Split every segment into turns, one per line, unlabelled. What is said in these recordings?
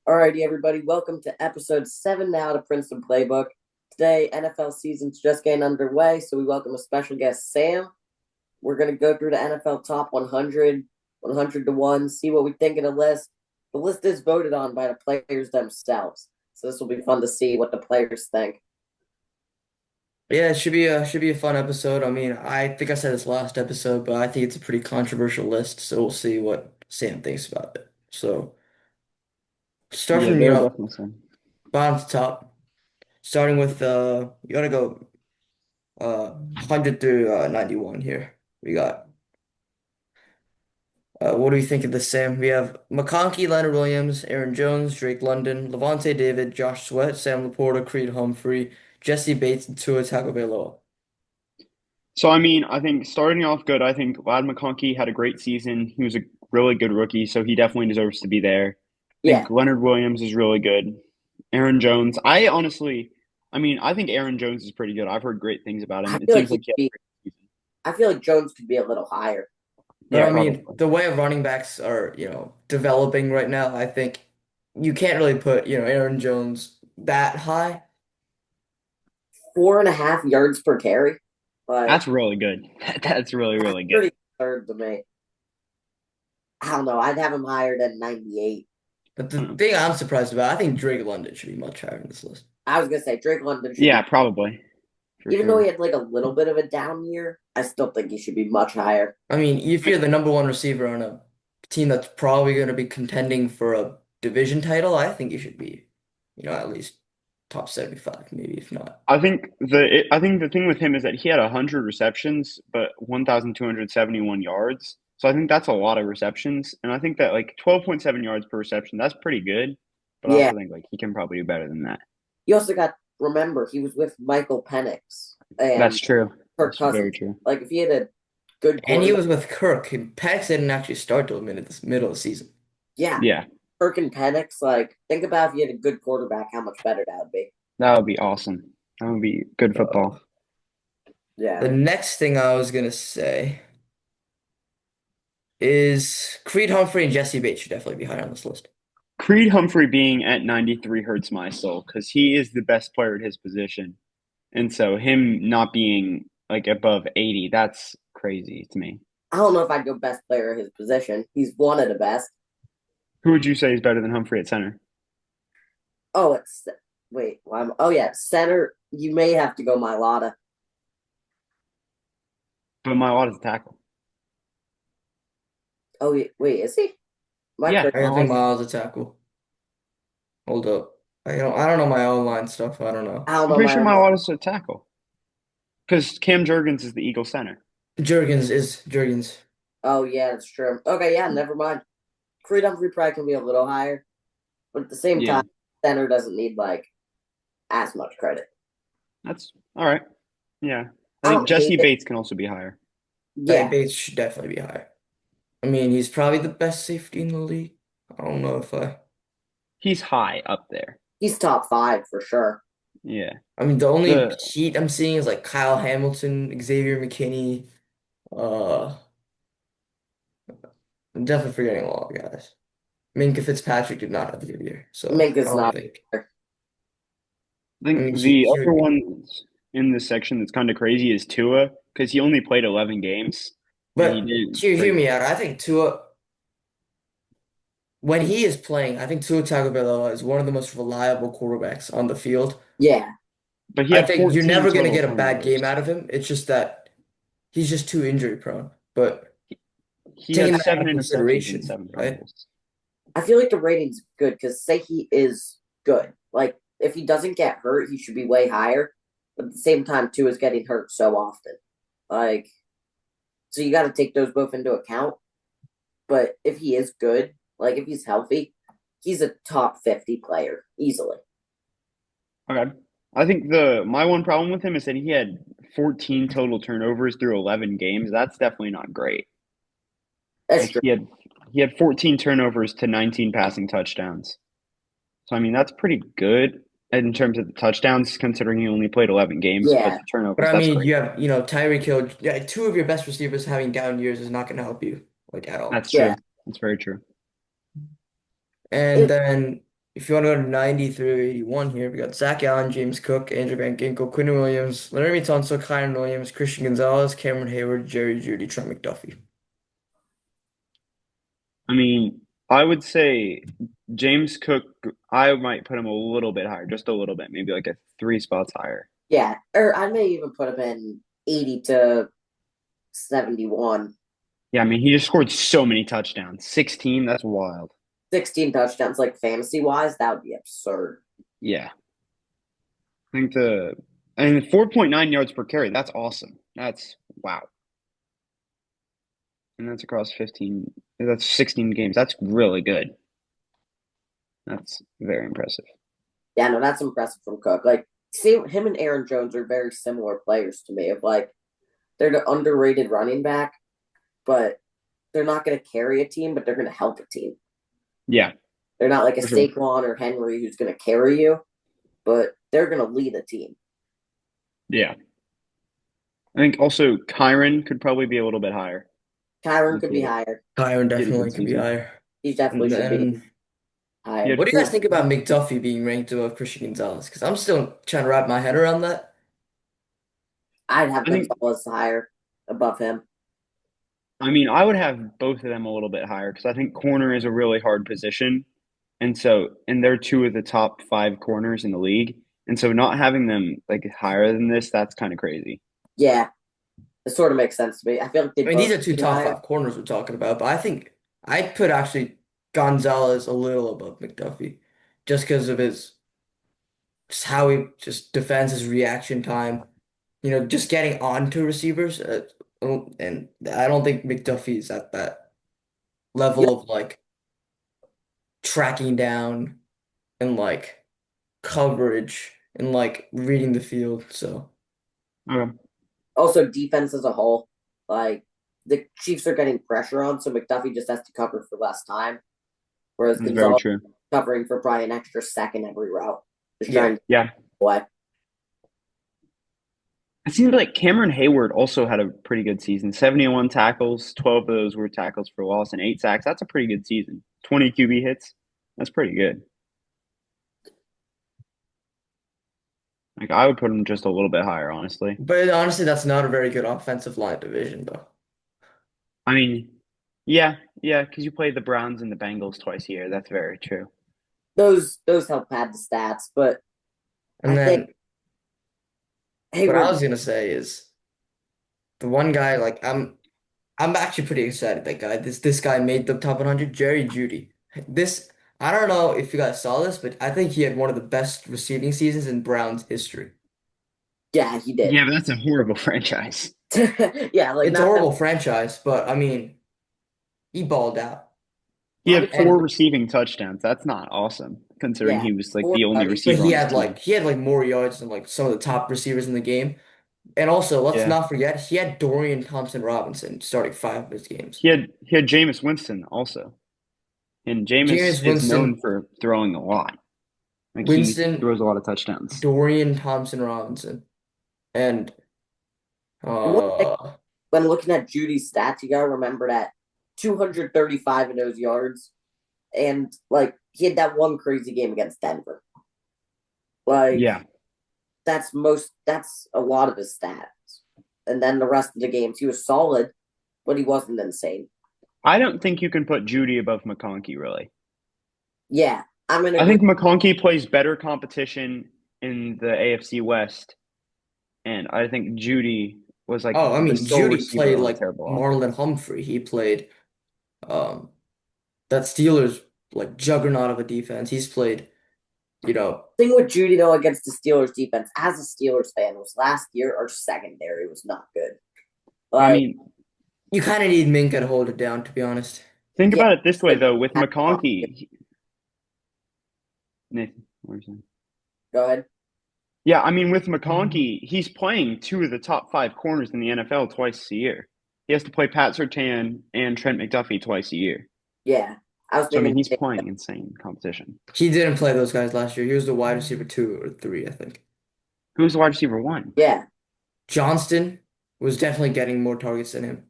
Alrighty, everybody, welcome to episode 7 now to Princeton Playbook. Today, NFL season's just getting underway, so we welcome a special guest, Sam. We're going to go through the NFL top 100, 100 to 1, see what we think of the list. The list is voted on by the players themselves, so this will be fun to see what the players think.
Yeah, it should be a fun episode. I mean, I think I said this last episode, but I think it's a pretty controversial list, so we'll see what Sam thinks about it. So start
Yeah,
from,
very definitely so.
bottom to top, starting with you gotta go 100 through 91 here. We got what do you think of this, Sam? We have McConkey, Leonard Williams, Aaron Jones, Drake London, Levante David, Josh Sweat, Sam Laporta, Creed Humphrey, Jesse Bates, and Tua Tagovailoa.
So, I mean, I think starting off good, I think Lad McConkey had a great season. He was a really good rookie, so he definitely deserves to be there. I
Yeah,
think Leonard Williams is really good. Aaron Jones, I think Aaron Jones is pretty good. I've heard great things about
I
him. It
feel like
seems
he
like he
could
had a
be,
great season.
I feel like Jones could be a little higher.
But
Yeah,
I mean,
probably.
the way running backs are, developing right now, I think you can't really put, Aaron Jones that high.
4.5 yards per carry. Like,
That's really good. That's really,
that's
really good.
pretty absurd to me. I don't know. I'd have him higher than 98.
But the
Um,
thing I'm surprised about, I think Drake London should be much higher in this list.
I was gonna say Drake London should
yeah,
be,
probably, for
even though he
sure.
had like a little bit of a down year. I still think he should be much higher.
I mean, if you're the number one receiver on a team that's probably going to be contending for a division title, I think you should be, at least top 75, maybe if not.
I think the thing with him is that he had 100 receptions, but 1,271 yards. So I think that's a lot of receptions, and I think that like 12.7 yards per reception, that's pretty good. But I
Yeah.
also think like he can probably do better than that.
You also got remember he was with Michael Penix
That's
and
true.
Kirk
That's very
Cousins.
true.
Like if he had a good
And he
quarterback,
was with Kirk, and Penix didn't actually start till the middle of the season.
yeah,
Yeah,
Kirk and Penix. Like think about if you had a good quarterback, how much better that would be.
that would be awesome. That would be good
Uh,
football.
the
Yeah,
next thing I was gonna say is Creed Humphrey and Jesse Bates should definitely be higher on this list.
Creed Humphrey being at 93 hurts my soul because he is the best player at his position, and so him not being like above 80, that's crazy to me.
I don't know if I'd go best player of his position. He's one of the best.
Who would you say is better than Humphrey at center?
Oh, it's wait. Well, oh yeah, center. You may have to go Milata.
But Mylott is a tackle.
Oh wait, is he? My
Yeah,
crazy.
I think
Mylott.
Miles a tackle. Hold up. I don't know my online stuff. I don't know.
I don't
I'm
know
pretty
my
sure
own.
Mylott is a tackle because Cam Jurgens is the Eagle center.
Jurgens.
Oh yeah, that's true. Okay, yeah, never mind. Creed Humphrey probably can be a little higher, but at the same
Yeah,
time, center doesn't need like as much credit.
that's all right. Yeah, I
I
think
don't hate
Jesse
it.
Bates can also be higher.
Yeah,
Bates should definitely be higher. I mean, he's probably the best safety in the league. I don't know if I.
He's high up there.
he's top five for sure.
Yeah,
I mean, the only
the
heat I'm seeing is like Kyle Hamilton, Xavier McKinney. Uh, I'm definitely forgetting a lot of guys. Minka Fitzpatrick did not have a good year, so I
Minka's
don't
not
think.
there.
I
I
I
think
mean,
the
he
other
would be.
one in this section that's kind of crazy is Tua because he only played 11 games and he
But
did
hear
great.
me out. I think Tua, when he is playing, I think Tua Tagovailoa is one of the most reliable quarterbacks on the field.
Yeah,
But he
I
had
think you're
14
never going to
total
get a bad game
turnovers.
out of him. It's just that he's just too injury prone. But
He
taking
had
that out
seven
of
interceptions and
consideration,
seven
right?
fumbles.
I feel like the rating's good because say he is good. Like if he doesn't get hurt, he should be way higher. But at the same time, too, is getting hurt so often. Like so, you got to take those both into account. But if he is good, like if he's healthy, he's a top 50 player easily.
Okay. I think the my one problem with him is that he had 14 total turnovers through 11 games. That's definitely not great.
That's
Like
true.
he had 14 turnovers to 19 passing touchdowns. So I mean that's pretty good in terms of the touchdowns, considering he only played 11 games. But
Yeah,
the
But
turnovers,
I
that's
mean,
great.
you have, Tyreek Hill, yeah, two of your best receivers having down years is not going to help you like at all.
That's
yeah.
true. That's very true.
And
It,
then if you want to go to 90 through 81 here, we got Zach Allen, James Cook, Andrew Van Ginkel, Quinn Williams, Laremy Tunsil, Kyron Williams, Christian Gonzalez, Cameron Hayward, Jerry Judy, Trent McDuffie.
I mean, I would say James Cook, I might put him a little bit higher, just a little bit, maybe like a 3 spots higher.
Yeah, or I may even put him in 80 to 71.
Yeah, I mean, he just scored so many touchdowns. 16, that's wild.
16 touchdowns, like fantasy wise, that would be absurd.
Yeah. I think and 4.9 yards per carry, that's awesome. That's wow. And that's across 15, that's 16 games. That's really good. That's very impressive.
Yeah, no, that's impressive from Cook. Like, see, him and Aaron Jones are very similar players to me. Of like, they're the underrated running back, but they're not going to carry a team, but they're going to help a team.
Yeah,
They're not like a
for sure.
Saquon or Henry who's going to carry you, but they're going to lead a team.
Yeah. I think also Kyron could probably be a little bit higher.
Kyron could be higher.
Kyron
He had a
definitely
good
could be
season.
higher.
He definitely
And
should be
then,
He
higher.
had
what do you guys
four.
think about McDuffie being ranked above Christian Gonzalez? Because I'm still trying to wrap my head around that.
I'd have
I think,
Gonzalez higher above him.
I mean, I would have both of them a little bit higher because I think corner is a really hard position. And they're two of the top 5 corners in the league. And so not having them like higher than this, that's kind of crazy.
Yeah, it sort of makes sense to me. I feel like they
I mean, these
both
are two
should be
top
higher.
five corners we're talking about, but I think I'd put actually Gonzalez a little above McDuffie just because of his just how he just defends his reaction time, just getting onto receivers. And I don't think McDuffie's at that
Yeah.
level of like tracking down and like coverage and like reading the field. So
Okay.
Also, defense as a whole, like the Chiefs are getting pressure on, so McDuffie just has to cover for less time, whereas
That's very
Gonzalez
true.
covering for probably an extra second every route, just
yeah,
trying to
Yeah.
away.
It seems like Cameron Hayward also had a pretty good season. 71 tackles, 12 of those were tackles for loss, and 8 sacks. That's a pretty good season. 20 QB hits. That's pretty good. Like I would put him just a little bit higher, honestly.
but honestly, that's not a very good offensive line division though.
I mean, yeah, yeah, because you play the Browns and the Bengals twice a year. That's very true.
Those help pad the stats, but
And
I think
then what I
Hayward,
was gonna say is the one guy like I'm actually pretty excited that guy. This guy made the top 100, Jerry Judy. This I don't know if you guys saw this, but I think he had one of the best receiving seasons in Browns history.
yeah, he did.
Yeah, but that's a horrible franchise.
Yeah, like
It's a
not that.
horrible franchise, but I mean, he balled out.
He
I mean,
had
And
4 receiving touchdowns. That's not awesome, considering
yeah,
he was like
four
the only
touchdowns.
but
receiver on his team.
he had like more yards than like some of the top receivers in the game. And also, let's
Yeah.
not forget he had Dorian Thompson Robinson starting 5 of his games.
He had Jameis Winston also. And Jameis
Jameis
is known
Winston,
for throwing a lot. Like he
Winston,
throws a lot of touchdowns.
Dorian Thompson Robinson, and
One thing
uh
when looking at Judy's stats, you gotta remember that 235 of those yards, and like he had that one crazy game against Denver. Like
Yeah.
that's a lot of his stats. And then the rest of the games he was solid, but he wasn't insane.
I don't think you can put Judy above McConkey, really.
Yeah, I'm gonna
I
agree.
think McConkey plays better competition in the AFC West. And I think Judy was like
oh, I
the
mean
sole
Judy
receiver
played
on a
like
terrible offense.
Marlon Humphrey. He played um that Steelers like juggernaut of a defense. He's played, you know,
Thing with Judy though against the Steelers defense, as a Steelers fan, was last year our secondary was not good.
I
Like,
mean,
you kind of need Minka to hold it down, to be honest.
think
yeah,
about it this way,
like
though. With McConkey, Nathan, what are you saying?
go ahead.
Yeah, I mean, with McConkey, he's playing 2 of the top 5 corners in the NFL twice a year. He has to play Pat Surtain and Trent McDuffie twice a year.
Yeah, I was
So, I mean,
thinking.
he's playing insane competition.
He didn't play those guys last year. He was the wide receiver 2 or 3, I think.
Who's the wide receiver 1?
Yeah,
Johnston was definitely getting more targets than him.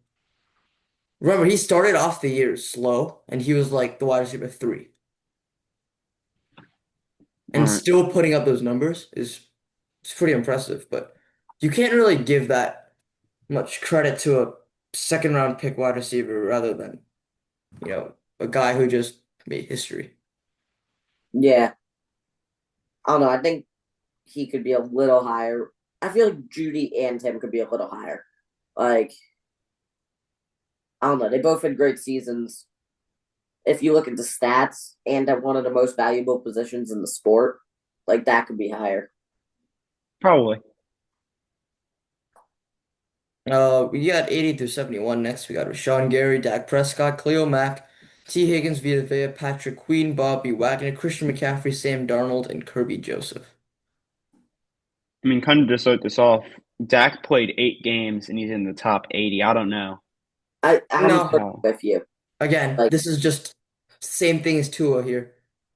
Remember, he started off the year slow, and he was like the wide receiver 3.
All
and
right.
still putting up those numbers is it's pretty impressive. But you can't really give that much credit to a second round pick wide receiver rather than, a guy who just made history.
Yeah, I don't know. I think he could be a little higher. I feel like Judy and him could be a little higher. Like, I don't know. They both had great seasons. If you look at the stats and at one of the most valuable positions in the sport, like that could be higher.
Probably.
We got 80 through 71 next. We got Rashawn Gary, Dak Prescott, Cleo Mack, T. Higgins, Vita Vea, Patrick Queen, Bobby Wagner, Christian McCaffrey, Sam Darnold, and Kirby Joseph.
I mean, kind of to start this off, Dak played 8 games and he's in the top 80. I don't know
I'm
No,
how.
with you.
again,
Like
this is just same thing as Tua here.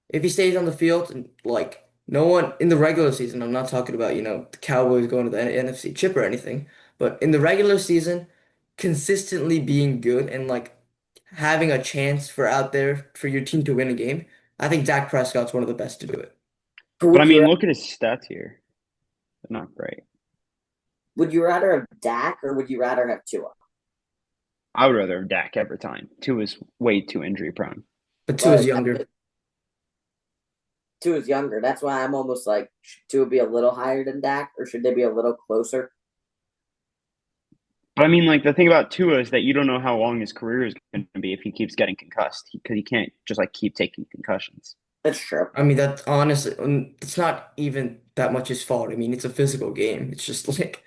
If he stays on the field and like no one in the regular season, I'm not talking about, the Cowboys going to the NFC chip or anything, but in the regular season, consistently being good and like having a chance for out there for your team to win a game, I think Dak Prescott's one of the best to do it.
But I
would you
mean, look at his stats here. They're not great.
would you rather have Dak or would you rather have Tua?
I would rather have Dak every time. Two is way too injury prone.
But Tua's
Like
younger.
Tua's younger. That's why I'm almost like should Tua be a little higher than Dak or should they be a little closer?
But I mean, like the thing about Tua is that you don't know how long his career is going to be if he keeps getting concussed because he can't just like keep taking concussions.
That's true.
I mean, that honestly, it's not even that much his fault. I mean, it's a physical game. It's just like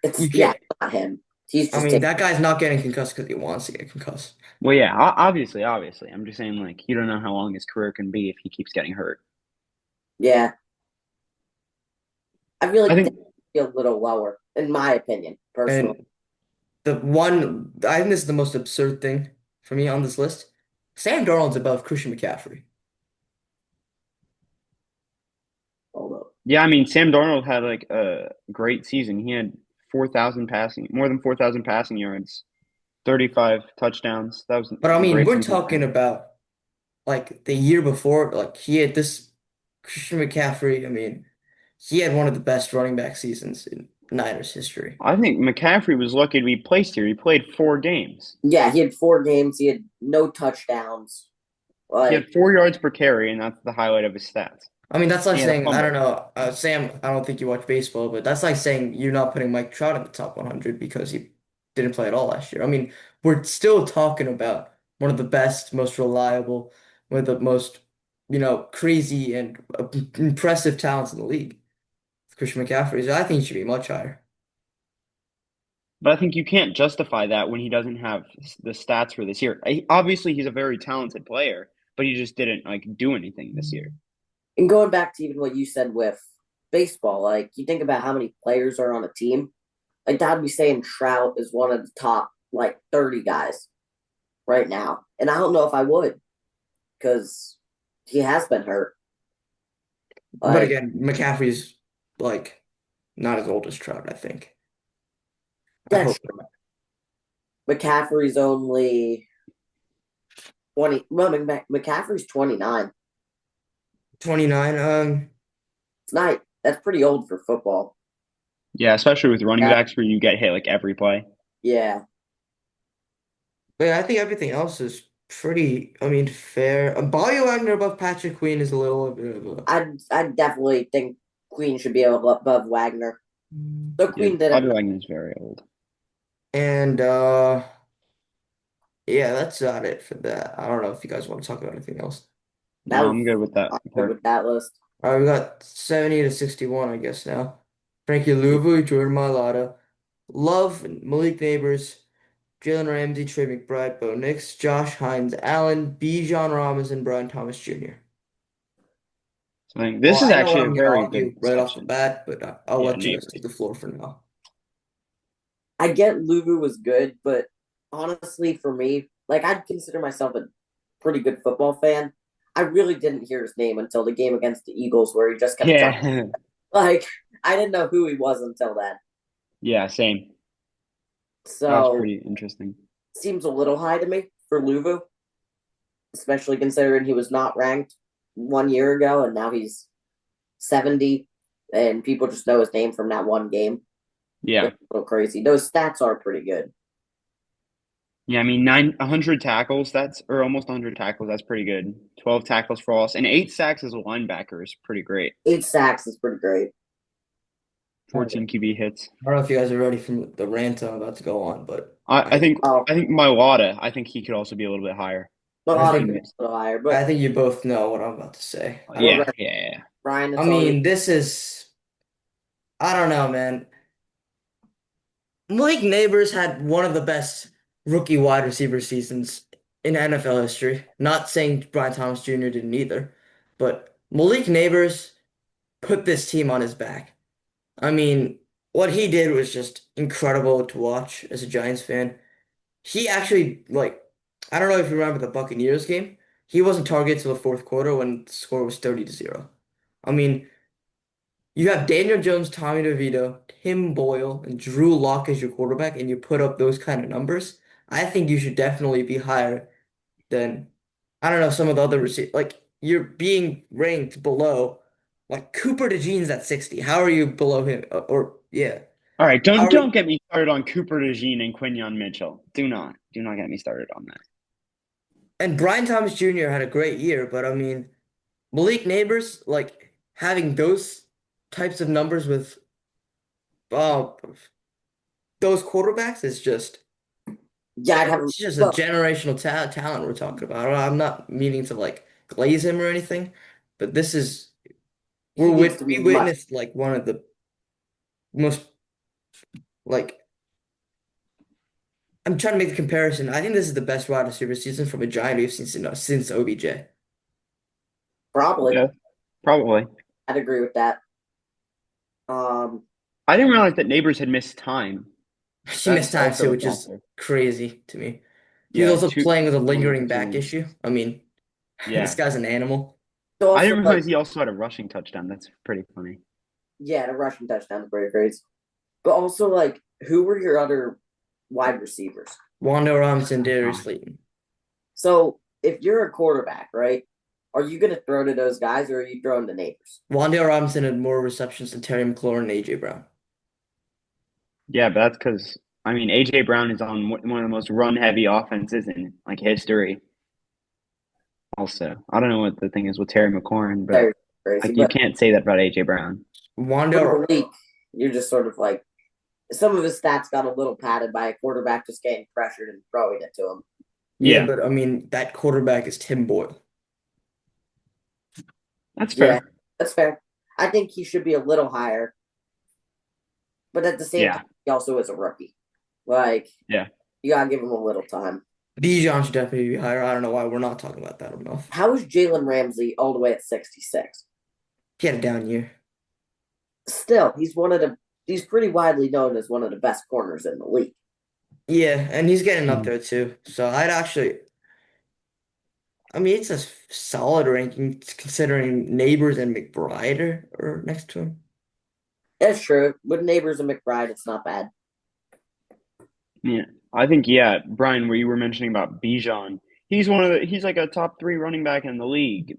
It's
you
yeah,
can't.
it's not him. He's
I
just
mean,
taking
that guy's not getting concussed because he wants to get concussed.
Well, yeah, obviously. I'm just saying, like, you don't know how long his career can be if he keeps getting hurt.
yeah. I feel
I
like Dak
think,
should be a little lower, in my opinion, personally.
And I think this is the most absurd thing for me on this list. Sam Darnold's above Christian McCaffrey.
Hold up.
yeah, I mean, Sam Darnold had like a great season. He had 4,000 passing, more than 4,000 passing yards, 35 touchdowns. That was
But I
a
mean,
great
we're
season for
talking
him.
about like the year before, like he had this Christian McCaffrey. I mean, he had one of the best running back seasons in Niners history.
I think McCaffrey was lucky to be placed here. He played 4 games.
Yeah, he had 4 games. He had no touchdowns.
He had
Like
4 yards per carry, and that's the highlight of his stats.
I mean, that's like
And he had a
saying, I don't
fumble.
know, Sam, I don't think you watch baseball, but that's like saying you're not putting Mike Trout in the top 100 because he didn't play at all last year. I mean, we're still talking about one of the best, most reliable, one of the most, crazy and impressive talents in the league. Christian McCaffrey. So I think he should be much higher.
But I think you can't justify that when he doesn't have the stats for this year. Obviously, he's a very talented player, but he just didn't like do anything this year.
and going back to even what you said with baseball, like you think about how many players are on a team. Like that'd be saying Trout is one of the top like 30 guys right now. And I don't know if I would because he has been hurt.
But
Like
again, McCaffrey's like not as old as Trout, I think. I
that's
hope.
McCaffrey's only 20. Well, McCaffrey's 29.
29.
It's not. That's pretty old for football.
Yeah, especially with running
Yeah.
backs where you get hit like every play.
Yeah.
But yeah, I think everything else is pretty, I mean, fair. Bobby Wagner above Patrick Queen is a little bit of a.
I definitely think Queen should be above Wagner. So
Yeah,
Queen did
Bobby
it.
Wagner's very old.
And yeah, that's about it for that. I don't know if you guys want to talk about anything else.
That
No,
was
I'm good with that
good
part.
with that list.
All right, we got 70 to 61, I guess now. Frankie Louvu, Jordan Mailata, Love, Malik Neighbors, Jalen Ramsey, Trey McBride, Bo Nix, Josh Hines, Allen, Bijan Robinson, Brian Thomas Jr.
So I think
Well,
this is
I know what
actually
I'm
a
going to
very good
argue right off the
section.
bat, but I'll
Yeah,
let you guys
neighbors.
take the floor for now.
I get Luvu was good, but honestly, for me, like I'd consider myself a pretty good football fan. I really didn't hear his name until the game against the Eagles, where he just kept jumping.
Yeah,
Like I didn't know who he was until then.
yeah, same. That was
So
pretty interesting.
seems a little high to me for Luvu, especially considering he was not ranked. 1 year ago, and now he's 70, and people just know his name from that one game.
Yeah.
It's a little crazy. Those stats are pretty good.
Yeah, I mean, 100 tackles, that's, or almost 100 tackles, that's pretty good. 12 tackles for loss, and 8 sacks as a linebacker is pretty great.
8 sacks is pretty great.
14 QB hits.
I don't know if you guys are ready for the rant I'm about to go on, but
I
I
think
Oh,
I think Mailata, I think he could also be a little bit higher.
a
I
I
lot
think
of
he
think
good
missed.
little higher,
I
but
think you both know what I'm about to say.
we're
Yeah,
ready.
yeah.
Brian,
I
it's all you.
mean, this is I don't know, man. Malik Neighbors had one of the best rookie wide receiver seasons in NFL history. Not saying Brian Thomas Jr. didn't either, but Malik Neighbors put this team on his back. I mean, what he did was just incredible to watch as a Giants fan. He actually, like, I don't know if you remember the Buccaneers game. He wasn't targeted till the fourth quarter when the score was 30-0. I mean, you have Daniel Jones, Tommy DeVito, Tim Boyle, and Drew Lock as your quarterback, and you put up those kind of numbers. I think you should definitely be higher than, I don't know, some of the other receivers. Like, you're being ranked below, like, Cooper DeJean's at 60. How are you below him? Yeah.
All right,
How are
don't
you?
get me started on Cooper DeJean and Quinyon Mitchell. Do not get me started on that.
And Brian Thomas Jr. had a great year, but I mean, Malik Neighbors, like, having those types of numbers with uh, those quarterbacks is just.
Yeah, I'd have him.
It's just a
Well,
generational talent we're talking about. I'm not meaning to like glaze him or anything, but this is
he needs to be
we
much.
witnessed like one of the most like I'm trying to make the comparison. I think this is the best wide receiver season from a Giant we've seen since OBJ.
Probably,
Yeah, probably.
I'd agree with that. Um,
I didn't realize that Neighbors had missed time.
She missed
That's
time too,
also a
which is
factor.
crazy to me. He's
Yeah,
also playing with a lingering back
2 games.
issue. I mean, this
Yeah.
guy's an animal.
so
I
also
didn't
like,
realize he also had a rushing touchdown. That's pretty funny.
yeah, the rushing touchdown is pretty crazy. But also like, who were your other wide receivers?
Wando Robinson,
Oh
Darius
gosh.
Slayton.
So if you're a quarterback, right, are you going to throw to those guys or are you throwing to neighbors?
Wandale Robinson had more receptions than Terry McLaurin and AJ Brown.
Yeah, but that's because I mean AJ Brown is on one of the most run-heavy offenses in like history. Also, I don't know what the thing is with Terry McLaurin, but
Very crazy.
like you
But
can't say that about AJ Brown.
with
Wandale,
Malik, you're just sort of like, some of his stats got a little padded by a quarterback just getting pressured and throwing it to him.
yeah,
Yeah,
but I mean that quarterback is Tim Boyle.
that's
Yeah,
fair.
that's fair. I think he should be a little higher, but at the same
Yeah,
time, he also is a rookie. Like,
yeah.
you gotta give him a little time.
Bijan should definitely be higher. I don't know why we're not talking about that enough.
How is Jalen Ramsey all the way at 66?
He had a down year.
Still, he's pretty widely known as one of the best corners in the league.
Yeah, and he's getting up
Mhm.
there too. So I'd actually, I mean, it's a solid ranking considering Neighbors and McBride are next to him.
That's true. With Neighbors and McBride, it's not bad.
Yeah, I think Brian, where you were mentioning about Bijan, he's like a top 3 running back in the league,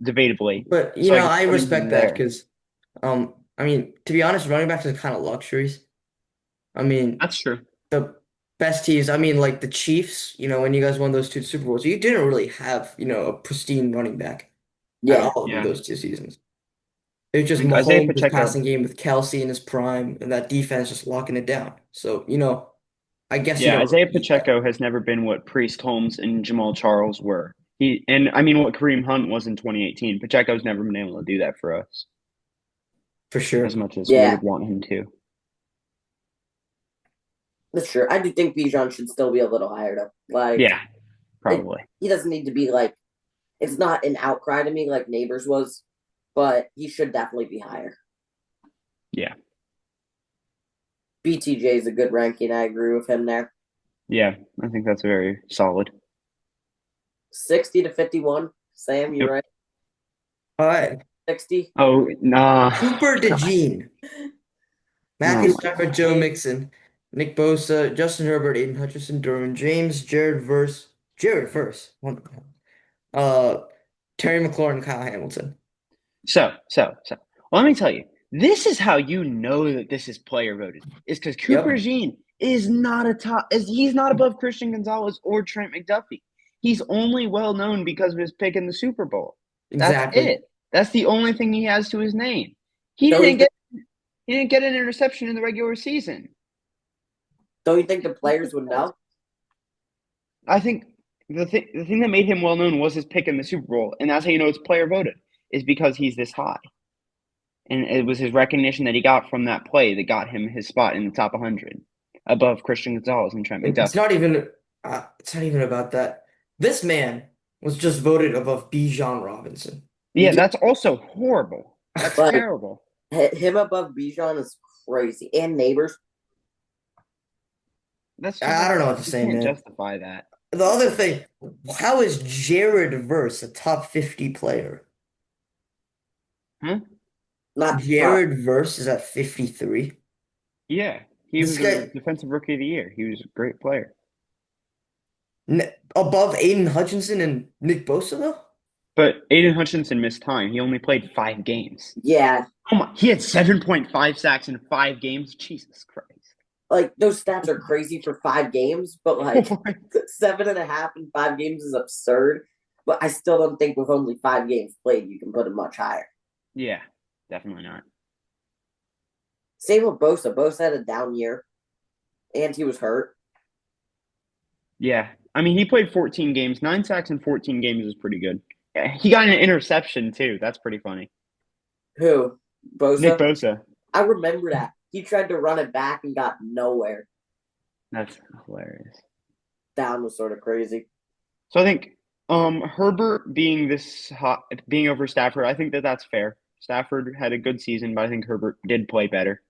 debatably.
But
So like
I
putting
respect
him
that
there,
because, I mean, to be honest, running backs are kind of luxuries. I mean,
that's true.
the best teams, I mean, like the Chiefs, when you guys won those two Super Bowls, you didn't really have, a pristine running back at
Yeah.
all in
Yeah,
those 2 seasons. It was just
like Isaiah
Mahomes'
Pacheco.
passing game with Kelsey in his prime and that defense just locking it down. So, I guess you
Yeah,
don't
Isaiah
really need that
Pacheco has never been what Priest Holmes and Jamal Charles were. I mean what Kareem Hunt was in 2018. Pacheco's never been able to do that for us
for
as
sure.
much as we
Yeah,
would want him to.
that's true. I do think Bijan should still be a little higher though. Like
Yeah,
it,
probably.
he doesn't need to be like, it's not an outcry to me like Neighbors was, but he should definitely be higher.
Yeah.
BTJ is a good ranking. I agree with him there.
Yeah, I think that's very solid.
60 to 51. Sam, you
Yep.
right?
All right.
60.
Oh, nah.
Cooper
God.
DeJean,
Oh
Matthew
my
Stafford,
gosh.
Joe Mixon, Nick Bosa, Justin Herbert, Aiden Hutchinson, Derwin James, Jared Verse, Terry McLaurin and Kyle Hamilton.
So, let me tell you, this is how you know that this is player voted. Is because Cooper
Yep,
Jean is not a top, he's not above Christian Gonzalez or Trent McDuffie. He's only well known because of his pick in the Super Bowl. That's
exactly.
it. That's the only thing he has to his name. He
Don't you
didn't
think?
get he didn't get an interception in the regular season.
Don't you think the players would know?
I think the thing that made him well known was his pick in the Super Bowl, and that's how you know it's player voted, is because he's this high. And it was his recognition that he got from that play that got him his spot in the top 100 above Christian Gonzalez and Trent
It's
McDuffie.
not even. It's not even about that. This man was just voted above Bijan Robinson.
Yeah, that's also horrible. That's
Like
terrible.
him above Bijan is crazy, and neighbors.
That's just
I
like
don't know what to
you
say,
can't
man.
justify that.
The other thing, how is Jared Verse a top 50 player?
Huh?
Not top.
Jared Verse is at 53.
Yeah, he
This
was a
guy
defensive rookie of the year. He was a great player.
above Aiden Hutchinson and Nick Bosa, though?
But Aiden Hutchinson missed time. He only played 5 games.
Yeah,
Come on, he had 7.5 sacks in 5 games. Jesus Christ.
like those stats are crazy for 5 games, but like 7.5 in 5 games is absurd. But I still don't think with only 5 games played, you can put him much higher.
Yeah, definitely not.
Same with Bosa. Bosa had a down year, and he was hurt.
Yeah, I mean, he played 14 games. 9 sacks in 14 games is pretty good. Yeah, he got an interception too. That's pretty funny.
Who?
Nick
Bosa?
Bosa.
I remember that. He tried to run it back and got nowhere.
That's hilarious.
Down was sort of crazy.
So I think Herbert being this hot, being over Stafford, I think that that's fair. Stafford had a good season, but I think Herbert did play better.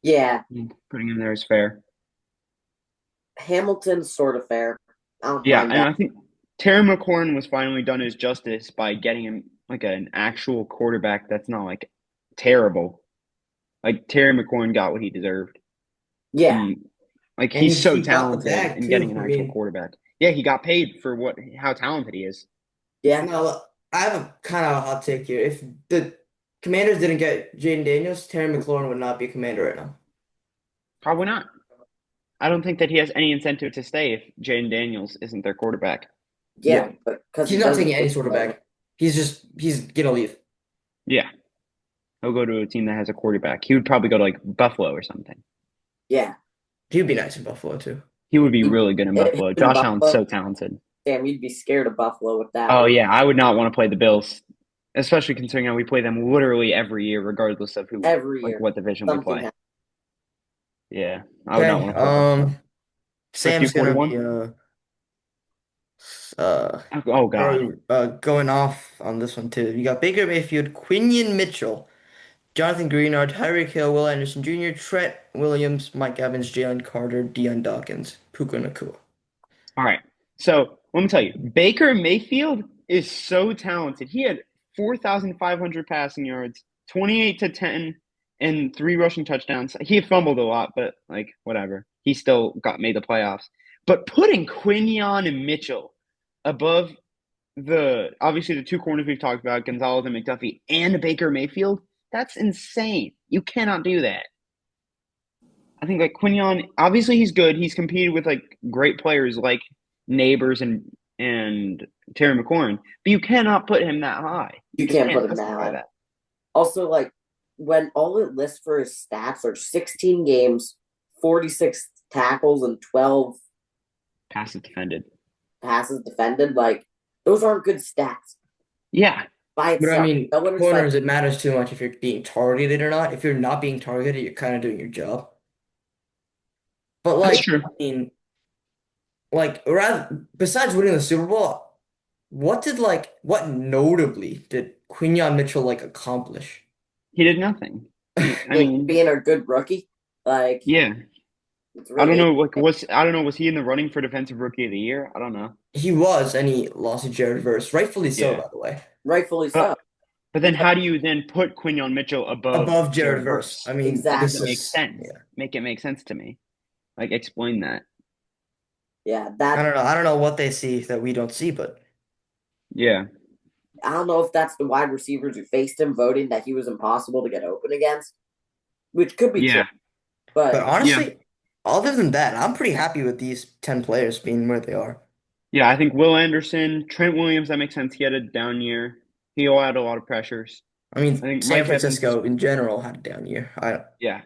Yeah,
Putting him there is fair.
Hamilton's sort of fair. I don't
Yeah,
mind
and
that.
I think Terry McLaurin was finally done his justice by getting him like an actual quarterback that's not like terrible. Like Terry McLaurin got what he deserved.
Yeah,
And like
And
he's so
he got the
talented
bag,
in getting
too.
an
I
actual
mean,
quarterback. Yeah, he got paid for how talented he is.
yeah,
now, I have a kind of a hot take here. If the Commanders didn't get Jaden Daniels, Terry McLaurin would not be a commander right now.
Probably not. I don't think that he has any incentive to stay if Jaden Daniels isn't their quarterback.
yeah. Because
He's
he
not
doesn't
taking any sort of
play.
bag. He's gonna leave.
Yeah, he'll go to a team that has a quarterback. He would probably go to like Buffalo or something.
Yeah,
He'd be nice in Buffalo too.
He would be really good in
him
Buffalo.
in
Josh Allen's
Buffalo.
so talented.
Damn, you'd be scared of Buffalo with that
Oh
one
yeah, I would not want to play the Bills, especially considering how we play them literally every year, regardless of who,
every
like
year.
what division we
Something
play.
happens.
Yeah, I would not
Okay,
want to play Buffalo. Let's do
Sam's gonna be
41.
uh
Oh God.
going off on this one too. You got Baker Mayfield, Quinion Mitchell, Jonathan Greenard, Tyreek Hill, Will Anderson Jr., Trent Williams, Mike Evans, Jalen Carter, Deion Dawkins, Puka Nacua.
All right. So let me tell you, Baker Mayfield is so talented. He had 4,500 passing yards, 28 to 10, and 3 rushing touchdowns. He fumbled a lot, but like whatever. He still got made the playoffs. But putting Quinion and Mitchell above the obviously the two corners we've talked about, Gonzalez and McDuffie, and Baker Mayfield, that's insane. You cannot do that. I think like Quinion, obviously he's good. He's competed with like great players like Neighbors and Terry McLaurin, but you cannot put him that high.
You
You just
can't
can't
put him that
justify
high.
that.
Also, like when all it lists for his stats are 16 games, 46 tackles, and 12
Passes defended.
passes defended, like those aren't good stats
Yeah,
by
But I
itself.
mean,
No one is like,
corners, it matters too much if you're being targeted or not. If you're not being targeted, you're kind of doing your job. But
that's
like,
true.
I mean, like rather besides winning the Super Bowl, what notably did Quinyon Mitchell like accomplish?
He did nothing. I
like
mean,
being a good rookie. Like
yeah.
it's
I don't
really
know. Like, was he in the running for defensive rookie of the year? I don't know.
He was, and he lost to Jared Verse, rightfully so,
Yeah,
by the way.
rightfully so.
but but then how do you then put Quinion Mitchell above
Above Jared
Jared
Verse. I
Verse?
mean,
That
this
doesn't
Exactly.
make
is
sense.
yeah.
Make it make sense to me. Like, explain that.
Yeah,
I
that
don't know. I don't know what they see that we don't see, but
Yeah.
I don't know if that's the wide receivers who faced him voting that he was impossible to get open against, which could be true.
Yeah.
But
But
Yeah.
honestly, other than that, I'm pretty happy with these 10 players being where they are.
Yeah, I think Will Anderson, Trent Williams, that makes sense. He had a down year. He all had a lot of pressures.
I
I
mean,
think
San
Mike Evans is,
Francisco in general had a down year.
yeah.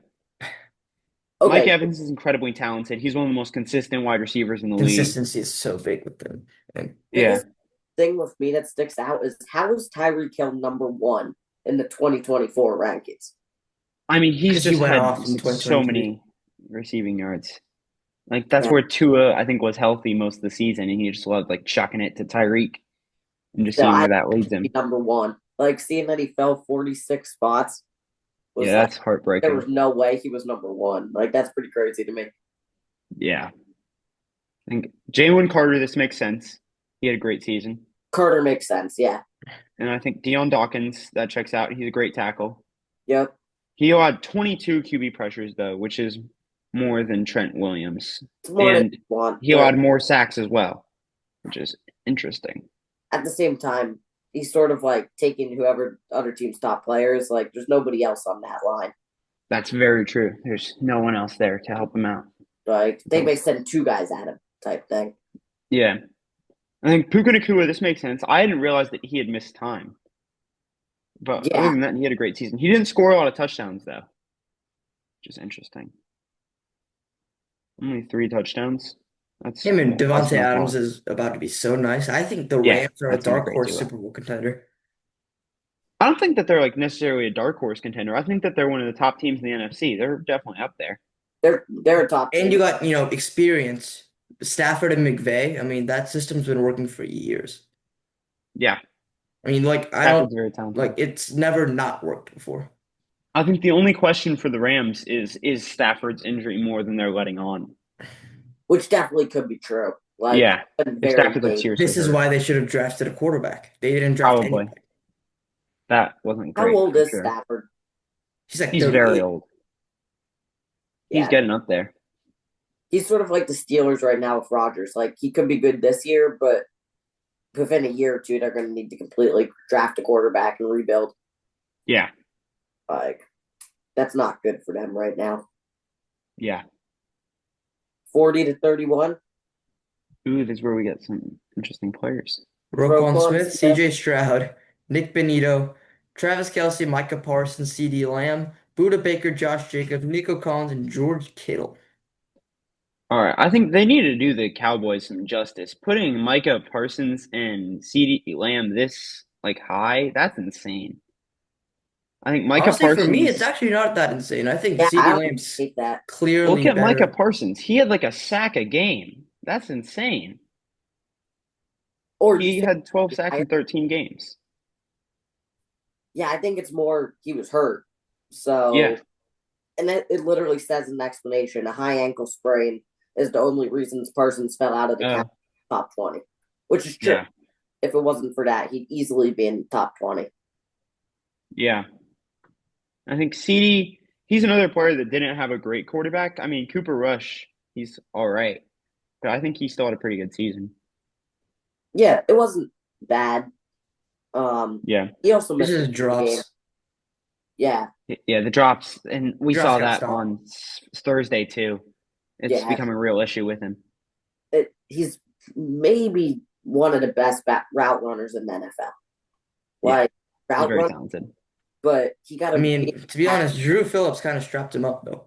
Mike
okay,
Evans is incredibly talented. He's one of the most consistent wide receivers in the league.
Consistency is so big with them. And
Yeah.
biggest thing with me that sticks out is how is Tyreek Hill number 1 in the 2024 rankings?
I mean, he's
because he
just
went
had
off in
so
2023.
many receiving yards. Like, that's
Yeah,
where Tua, I think, was healthy most of the season, and he just loved, like, chucking it to Tyreek and just
so
seeing
I
where that leads
be
him.
number 1. Like seeing that he fell 46 spots
Yeah,
was like
that's
there was
heartbreaking.
no way he was number 1. Like that's pretty crazy to me.
Yeah. I think Jalen Carter, this makes sense. He had a great season.
Carter makes sense. Yeah.
And I think Deion Dawkins, that checks out. He's a great tackle.
Yep.
He had 22 QB pressures, though, which is more than Trent Williams.
It's more than
And
you want,
he
but
allowed more sacks as well, which is interesting.
at the same time, he's sort of like taking whoever other team's top players. Like there's nobody else on that line.
That's very true. There's no one else there to help him out.
Like they
So,
may send 2 guys at him type thing.
yeah. I think Puka Nacua, this makes sense. I didn't realize that he had missed time. But other
Yeah.
than that, he had a great season. He didn't score a lot of touchdowns, though, which is interesting. Only 3 touchdowns. That's
Him and
less
Devontae
than I
Adams
thought.
is about to be so nice. I think the
Yeah,
Rams are a
that's gonna be a
dark
great
horse
duo.
Super Bowl contender.
I don't think that they're like necessarily a dark horse contender. I think that they're one of the top teams in the NFC. They're definitely up there.
They're a top
And
team.
you got, experience. Stafford and McVay. I mean, that system's been working for years.
Yeah,
I mean, like, I don't,
Stafford's very
like,
talented.
it's never not worked before.
I think the only question for the Rams is Stafford's injury more than they're letting on.
Which definitely could be true. Like
Yeah,
been
if
very
Stafford's like
dangerous.
seriously
This is
hurt,
why they should have drafted a quarterback. They didn't draft
probably
anybody.
that wasn't
How
great
old
for
is
sure.
Stafford?
He's like
He's very
38.
old. He's
Yeah,
getting up there.
he's sort of like the Steelers right now with Rodgers. Like he could be good this year, but within a year or two, they're going to need to completely draft a quarterback and rebuild.
Yeah,
Like that's not good for them right now.
yeah.
40-31.
Ooh, this is where we get some interesting players.
Roquan
Roquan
Smith,
Smith.
CJ Stroud, Nick Benito, Travis Kelce, Micah Parsons, CD Lamb, Buda Baker, Josh Jacobs, Nico Collins, and George Kittle.
All right, I think they need to do the Cowboys some justice. Putting Micah Parsons and CeeDee Lamb this like high, that's insane. I think Micah
Honestly, for me, it's
Parsons.
actually not that insane. I think
Yeah, I
CD
don't
Lamb's
hate that.
Look
clearly
at Micah
better.
Parsons. He had like a sack a game. That's insane.
Or you
He
think?
had 12 sacks in 13 games.
Yeah, I think it's more he was hurt.
Yeah.
So, and it literally says in the explanation, a high ankle sprain is the only reason Parsons fell out of the
Oh,
top 20, which is true.
yeah.
If it wasn't for that, he'd easily be in the top 20.
Yeah. I think CD, he's another player that didn't have a great quarterback. I mean, Cooper Rush, he's all right. But I think he still had a pretty good season.
Yeah, it wasn't bad.
Yeah.
He also
This
missed
is
a game.
drops.
Yeah,
Yeah, the drops, and we
Drops
saw
gotta
that
stop.
on Thursday too. It's
yeah.
becoming a real issue with him.
He's maybe one of the best route runners in the NFL.
Yeah,
Like
he's
route
very
run,
talented.
but he got
I
a
mean, to be honest, Drew Phillips kind of strapped him up, though.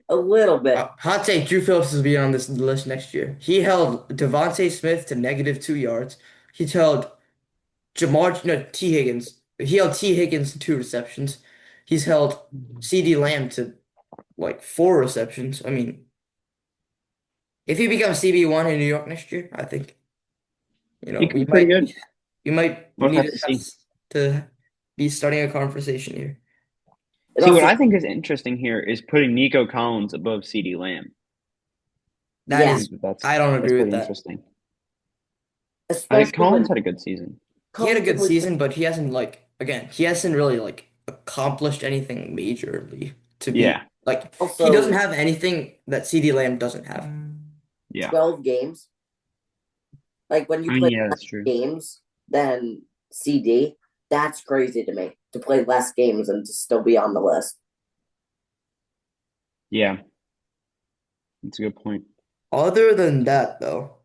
a little bit.
Hot take, Drew Phillips will be on this list next year. He held Devontae Smith to -2 yards. He held T. Higgins. He held T. Higgins to 2 receptions. He's held CD Lamb to like 4 receptions. I mean, if he becomes CB1 in New York next year, I think,
He could
we
be pretty
might
good.
we
We'll
need
have
to
to see.
be starting a conversation here.
It
See, what
also,
I think is interesting here is putting Nico Collins above CD Lamb.
That
I
yeah,
is,
think that's
I don't
that's
agree with
pretty
that.
interesting. I think
especially when
Collins had a good season.
He had a
Collins
good
only
season, but he hasn't he hasn't really accomplished anything majorly to be
Yeah,
he doesn't
also
have anything that CD Lamb doesn't have.
yeah,
12 games. Like when
I
you
mean,
play
yeah,
less
that's true.
games than CD, that's crazy to me to play less games and to still be on the list.
Yeah, that's a good point.
Other than that, though,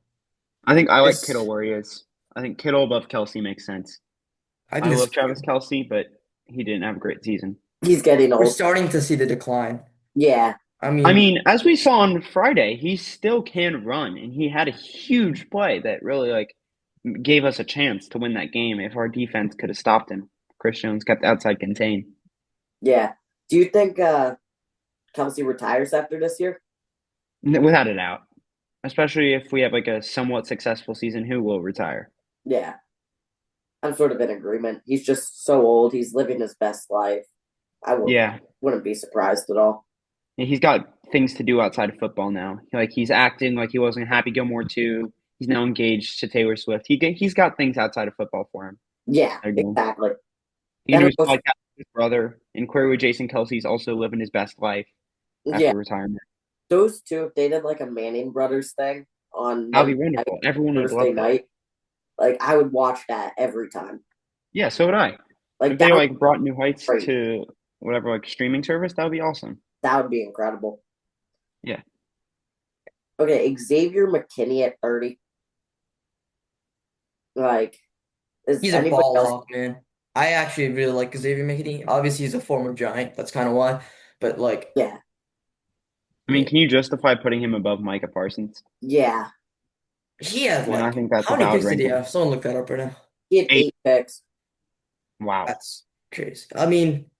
I think I like Kittle
this
where he is. I think Kittle above Kelsey makes sense.
I
I
think
love
this
Travis Kelsey, but he didn't have a great season.
He's getting
we're
old.
starting to see the decline.
Yeah,
I
I
mean,
mean, as we saw on Friday, he still can run, and he had a huge play that really gave us a chance to win that game if our defense could have stopped him. Chris Jones kept outside contain.
yeah. Do you think Kelsey retires after this year?
Without a doubt. Especially if we have like a somewhat successful season, who will retire?
Yeah, I'm sort of in agreement. He's just so old. He's living his best life. I
Yeah.
wouldn't be surprised at all.
And he's got things to do outside of football now. Like he's acting like he wasn't Happy Gilmore 2. He's now engaged to Taylor Swift. He's got things outside of football for him.
Yeah,
There you go.
exactly.
He can
And
do
it
his
was,
podcast with his brother. And clearly Jason Kelsey's also living his best life
yeah,
after retirement.
those two, if they did like a Manning Brothers thing on
That'd be
Monday night,
wonderful. Everyone would
Thursday
love that.
night, like I would watch that every time.
Yeah, so would I.
Like
If they
that would
like brought new heights
be great.
to whatever like streaming service, that would be awesome.
That would be incredible.
Yeah.
Okay, Xavier McKinney at 30. Like, is
he's a
anybody
ball
else?
hawk, man. I actually really like Xavier McKinney. Obviously, he's a former Giant. That's kind of why. But like,
Yeah,
I mean,
yeah,
can you justify putting him above Micah Parsons?
yeah.
he had
I mean, I
like
think that's
how
a
many
valid
picks did he
ranking.
have? Someone look that up right now.
He had
8.
8 picks.
Wow.
That's crazy. I mean,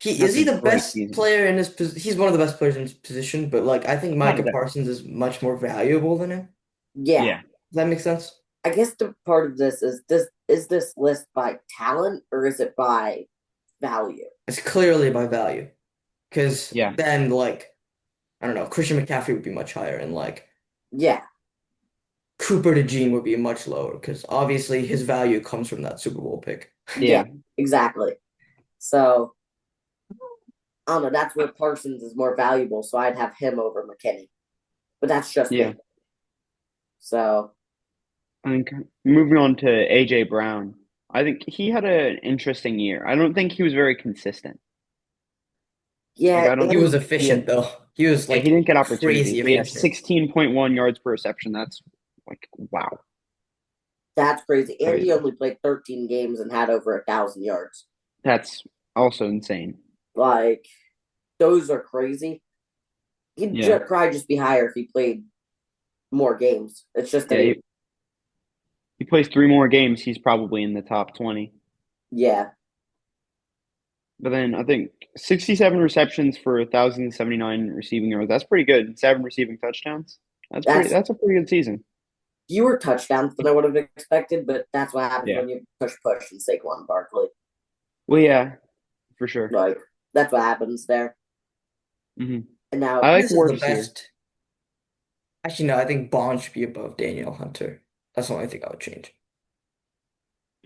That's
he
a
the
great
best
season.
player in his he's one of the best players in his position, but like I think
Without a
Micah
doubt.
Parsons is much more valuable than him.
Yeah,
Yeah.
Does that make sense?
I guess the part of this is this list by talent or is it by value?
It's clearly by value. Because
Yeah.
then like I don't know, Christian McCaffrey would be much higher and like
Yeah,
Cooper DeJean would be much lower because obviously his value comes from that Super Bowl pick.
yeah,
Yeah.
exactly. So I don't know. That's where Parsons is more valuable. So I'd have him over McKinney, but that's just
Yeah.
me. So
I think moving on to AJ Brown, I think he had an interesting year. I don't think he was very consistent. Like
yeah,
I don't
He
think
was
and
he had
efficient though. He was
yeah, he
like
didn't get opportunities,
crazy
but yeah,
efficient.
16.1 yards per reception. That's like wow.
that's crazy. And he
Crazy.
only played 13 games and had over 1,000 yards.
That's also insane.
Like those are crazy. He'd
Yeah.
probably just be higher if he played more games. It's just that
Yeah, he plays 3 more games, he's probably in the top 20.
yeah,
But then I think 67 receptions for 1,079 receiving yards. That's pretty good. 7 receiving touchdowns.
that's
That's a pretty good season.
fewer touchdowns than I would have expected, but that's what happens
Yeah.
when you push and Saquon Barkley.
Well, yeah, for sure.
Like that's what happens there.
hmm
And now
I like
This is the
Wirfs here.
best. Actually, no, I think Bond should be above Daniel Hunter. That's the only thing I would change.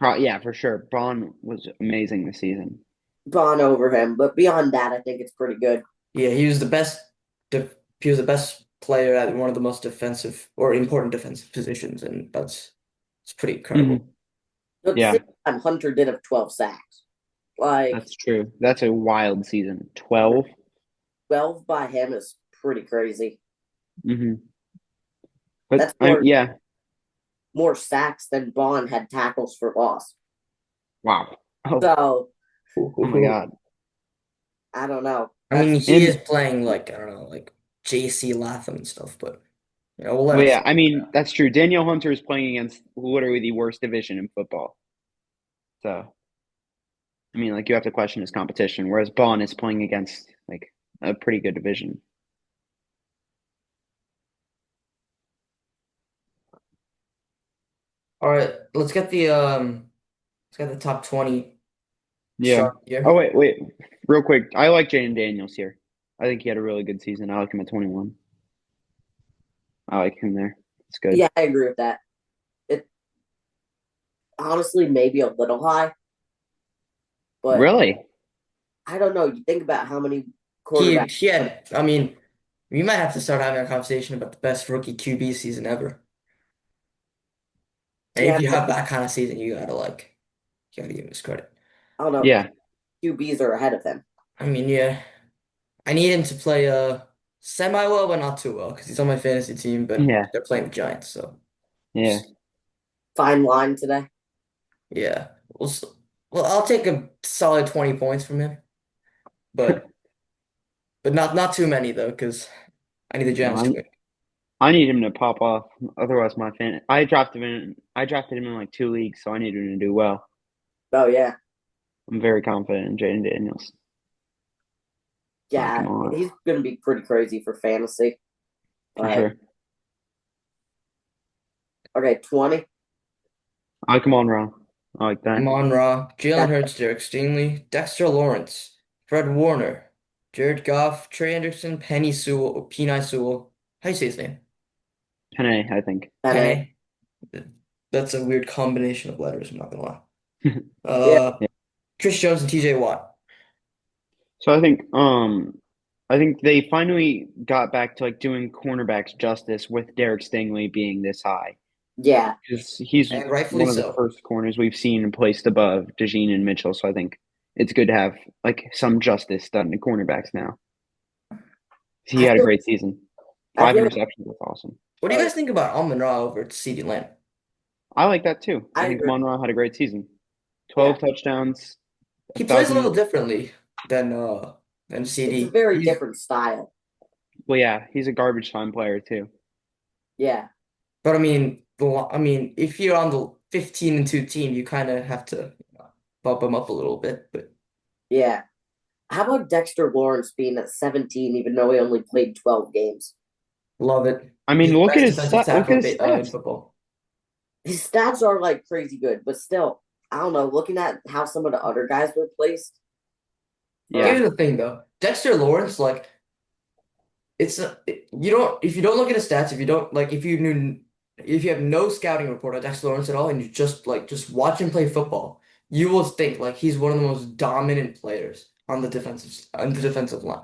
Yeah, for sure. Braun was amazing this season.
Bond over him, but beyond that, I think it's pretty good.
Yeah, he was the best. He was the best player at one of the most defensive or important defensive positions, and it's pretty incredible.
hmm
But at the
Yeah,
same time, Hunter did have 12 sacks. Like
that's true. That's a wild season. 12.
12 by him is pretty crazy.
hmm But
That's more
yeah.
more sacks than Bond had tackles for loss.
Wow.
So
Oh my God.
I don't know.
I mean,
That's
he is
And
playing like I don't know, like JC Latham and stuff, but we'll let
well,
him
yeah. I
slide.
mean, that's true. Daniel Hunter is playing against literally the worst division in football. So I mean, like you have to question his competition, whereas Bond is playing against like a pretty good division.
All right, let's get the top 20
Yeah.
start
Oh
here.
wait, real quick. I like Jaden Daniels here. I think he had a really good season. I like him at 21. I like him there. It's good.
yeah, I agree with that. It honestly maybe a little high, but
Really?
I don't know. You think about how many
He
quarterbacks.
he had. I mean, we might have to start having a conversation about the best rookie QB season ever. And if
Yeah,
you have that kind of season, you gotta give him his credit.
I don't know.
Yeah,
QBs are ahead of him.
I mean, yeah, I need him to play semi well, but not too well because he's on my fantasy team. But
yeah,
they're playing the Giants, so
yeah.
Fine line today.
yeah. Well, I'll take a solid 20 points from him, but not too many though, because I need the
No,
Giants to win.
I need him to pop off. Otherwise, my fan. I drafted him in like 2 leagues, so I need him to do well.
Oh yeah,
I'm very confident in Jaden Daniels. Like
yeah.
him a lot
He's gonna be pretty crazy for fantasy.
for
Like
sure.
okay, 20.
I like him on Raw. I like that.
Amon Ra, Jalen
That
Hurts, Derek Stingley, Dexter Lawrence, Fred Warner, Jared Goff, Trey Anderson, Penny Sewell. How do you say his name?
Penny, I think.
NA.
Penny. That's a weird combination of letters, I'm not gonna lie.
Yeah,
Uh,
Yeah.
Chris Jones and TJ Watt.
So I think they finally got back to like doing cornerbacks justice with Derek Stingley being this high.
yeah.
Because he's
And rightfully
one of the
so.
first corners we've seen placed above DeJean and Mitchell. So I think it's good to have like some justice done to cornerbacks now. He
I
had a
feel
great season.
I
Five
feel like
interceptions. That's awesome.
What do you
oh,
guys think about Amon Ra over CeeDee Lamb?
I like that too. I
I
think
agree.
Monroe had a great season.
Yeah,
12 touchdowns, a
He plays a little
thousand.
differently than
it's a
CD.
very
He's
different style.
Well, yeah, he's a garbage time player too.
Yeah,
But I mean, if you're on the 15-2 team, you kind of have to bump him up a little bit. But
yeah. How about Dexter Lawrence being at 17, even though he only played 12 games?
love it.
I
He's
mean,
the
look at
best
his
defensive
stat. Look at
tackle
his
in
stats.
football.
His stats are like crazy good, but still, I don't know. Looking at how some of the other guys were placed,
Yeah,
or
Here's the thing, though. Dexter Lawrence, like, you don't if you don't look at his stats, if you don't like if you have no scouting report on Dexter Lawrence at all, and you just watch him play football, you will think like he's one of the most dominant players on the defensive line.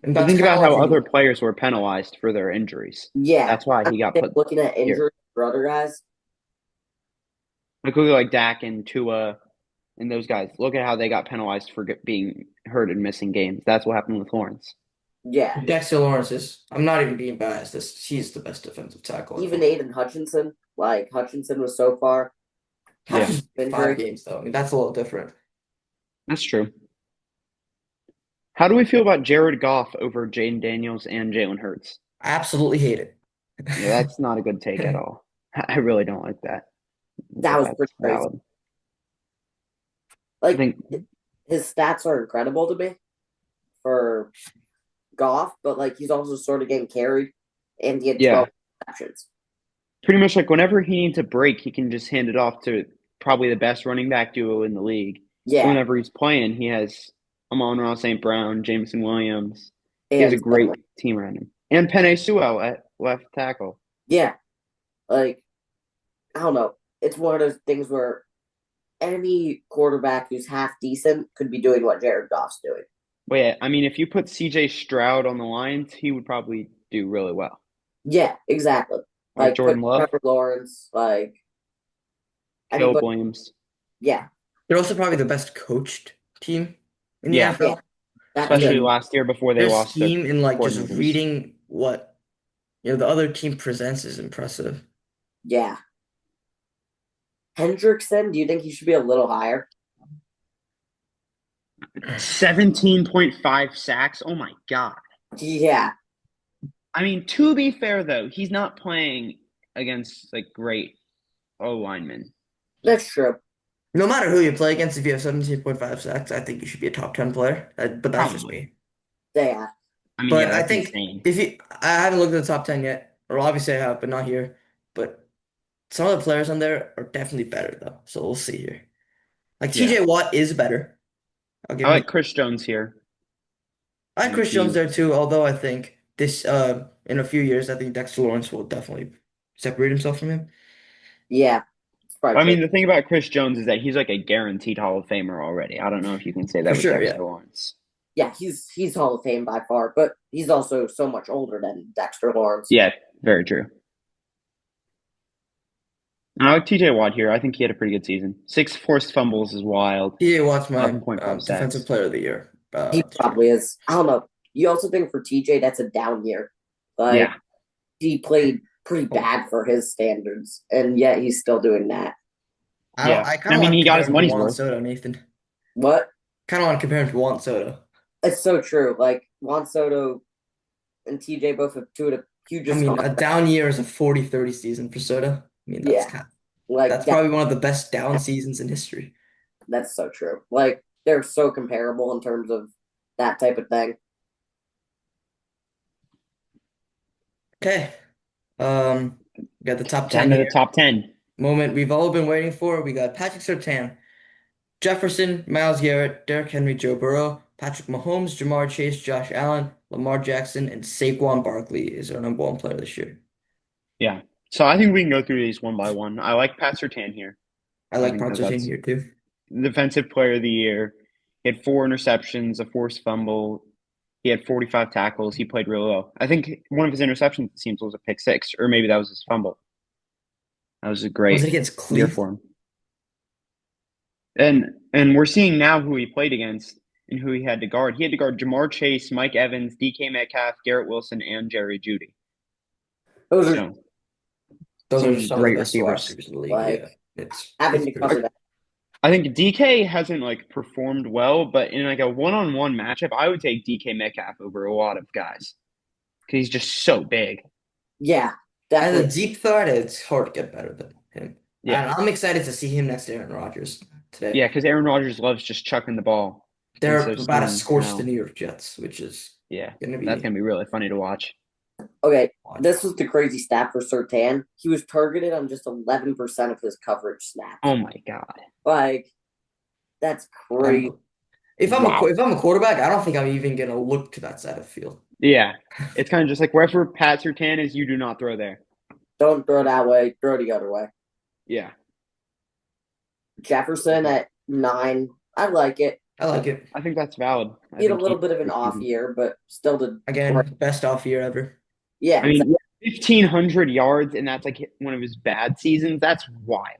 And
but
that's
think
kind
about
of like
how
him.
other players were penalized for their injuries.
yeah,
That's why
I
he got
think
put
looking at
here.
injuries for other guys,
Like look at like Dak and Tua and those guys. Look at how they got penalized for being hurt and missing games. That's what happened with Lawrence.
yeah.
Dexter Lawrence is, I'm not even being biased. He's the best defensive tackle in
Even
football.
Aiden Hutchinson, like Hutchinson was so far
Yeah,
Catches five
injury.
games though. I mean, that's a little different.
that's true. How do we feel about Jared Goff over Jaden Daniels and Jalen Hurts?
I absolutely hate it.
Yeah, that's not a good take at all. I really don't like that.
That
But
was
that's
pretty crazy.
valid. I
Like
think,
his stats are incredible to me for Goff, but like he's also sort of getting carried, and he had
yeah,
12 receptions.
pretty much like whenever he needs a break, he can just hand it off to probably the best running back duo in the league. And
Yeah,
whenever he's playing, he has Amon-Ra St. Brown, Jameson Williams. He has a
and
great team around him. And Penei Sewell at left tackle.
yeah, like I don't know. It's one of those things where any quarterback who's half decent could be doing what Jared Goff's doing.
But yeah, I mean, if you put CJ Stroud on the Lions, he would probably do really well.
Yeah, exactly.
Or
Like put
Jordan Love,
Trevor Lawrence, like
Caleb
anybody.
Williams.
Yeah,
They're also probably the best coached team in the
Yeah,
yeah.
NFL.
That
And
especially
too.
last year before they
their
lost their
scheme in like just
coordinators.
reading what the other team presents is impressive.
Yeah. Hendrickson, do you think he should be a little higher?
17.5 sacks. Oh my God.
Yeah,
I mean, to be fair though, he's not playing against like great O linemen.
that's true.
No matter who you play against, if you have 17.5 sacks, I think you should be a top 10 player. But that's just
Probably.
me.
Yeah,
I mean,
But
yeah,
I
that's
think
insane.
if you, I haven't looked at the top 10 yet, or obviously I have, but not here. But some of the players on there are definitely better though. So we'll see here. Like
Yeah.
TJ Watt is better. I'll give
I
him.
like Chris Jones here
I like
on the
Chris Jones
team.
there too, although I think this in a few years, I think Dexter Lawrence will definitely separate himself from him.
yeah. It's probably
I
true.
mean, the thing about Chris Jones is that he's like a guaranteed Hall of Famer already. I don't know if you can say
For
that with
sure, yeah.
Dexter Lawrence.
Yeah, he's Hall of Fame by far, but he's also so much older than Dexter Lawrence.
Yeah, very true. And I like TJ Watt here. I think he had a pretty good season. 6 forced fumbles is wild.
TJ Watt's my
11.5
defensive
sacks.
player of the year
He
this year.
probably is. I don't know. You also think for TJ that's a down year. Like
Yeah.
he played pretty bad for his standards, and yet he's still doing that.
Yeah.
I kind
I
of
mean,
want to
he got
compare
his
him to
money's
Juan
worth.
Soto, Nathan.
What?
Kind of want to compare him to Juan Soto.
It's so true. Like Juan Soto and TJ both have two of the
I
hugest
mean, a
contracts.
down year is a 40-30 season for Soto. I mean,
Yeah, like
that's probably one of the best down seasons in history.
that's so true. Like they're so comparable in terms of that type of thing.
Okay. We got the top
Down
10
to the
here.
top 10.
Moment we've all been waiting for. We got Patrick Surtain, Jefferson, Myles Garrett, Derrick Henry, Joe Burrow, Patrick Mahomes, Jamar Chase, Josh Allen, Lamar Jackson, and Saquon Barkley is our number one player this year.
Yeah. So I think we can go through these one by one. I like Pat Surtain here.
I
I
like
think
Pat
that
Surtain
that's
here too.
defensive player of the year. He had 4 interceptions, a forced fumble. He had 45 tackles. He played really well. I think one of his interceptions, it seems, was a pick six, or maybe that was his fumble. That was a
Was it
great
against
year
Cleveland?
for him. And we're seeing now who he played against and who he had to guard. He had to guard Jamar Chase, Mike Evans, DK Metcalf, Garrett Wilson, and Jerry Judy.
Those are
So
Those are
some
some of the
great
best wide
receivers.
receivers in the league.
like
Yeah,
having
it's
to
pretty.
cover that.
I think DK hasn't like performed well, but in like a one-on-one matchup, I would take DK Metcalf over a lot of guys because he's just so big.
Yeah,
As a
definitely.
deep threat, it's hard to get better than him.
Yeah,
And I'm excited to see him next to Aaron Rodgers today.
yeah, because Aaron Rodgers loves just chucking the ball
They're
instead of
about to
seeing
scorch the
how.
New York Jets, which is
Yeah,
going to
that's
be
gonna be really funny to watch.
Okay,
watch.
this was the crazy stat for Sertan. He was targeted on just 11% of his coverage snaps.
Oh my God!
Like that's crazy.
Wow.
If I'm a quarterback, I don't think I'm even going to look to that side of the field.
Yeah, it's kind of just like wherever Pat Surtain is, you do not throw there.
Don't throw that way. Throw the other way.
Yeah,
Jefferson at 9. I like it.
I like it.
I think that's valid.
He had a little bit of an off year, but still did great.
Again, best off year ever.
Yeah,
I mean, 1,500 yards, and that's like one of his bad seasons. That's wild.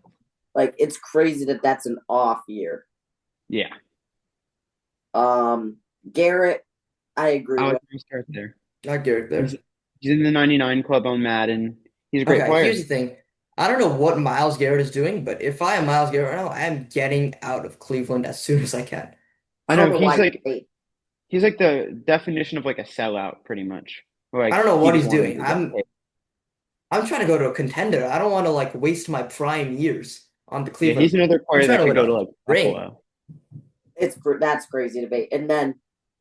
like it's crazy that that's an off year.
Yeah,
Garrett, I agree
I
with.
like him start there.
Not Garrett there.
He's in the 99 club on Madden. He's a great
Okay,
player.
here's the thing. I don't know what Myles Garrett is doing, but if I am Myles Garrett right now, I am getting out of Cleveland as soon as I can.
I
don't
know
why
he's like the definition of like a sellout, pretty much. Like
I don't know
he
what
just
he's
wanted
doing.
to get paid.
I'm trying to go to a contender. I don't want to like waste my prime years on the
Yeah,
Cleveland.
he's another
I'm
player
trying
that
to
could
win
go to
a
like
ring.
Buffalo.
that's crazy debate. And then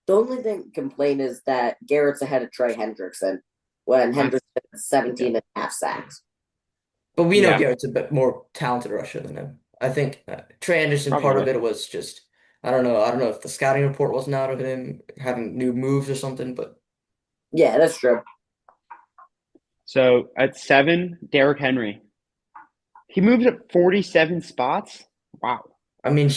the only thing to complain is that Garrett's ahead of Trey Hendrickson when Hendrickson has 17 and a half sacks.
But we know
Yeah.
Garrett's a bit more talented rusher than him. I think Trey Anderson, part of
Probably.
it was just, I don't know. I don't know if the scouting report wasn't out of him having new moves or something, but
Yeah, that's true.
So at 7, Derrick Henry. He moved up 47 spots. Wow.
I mean,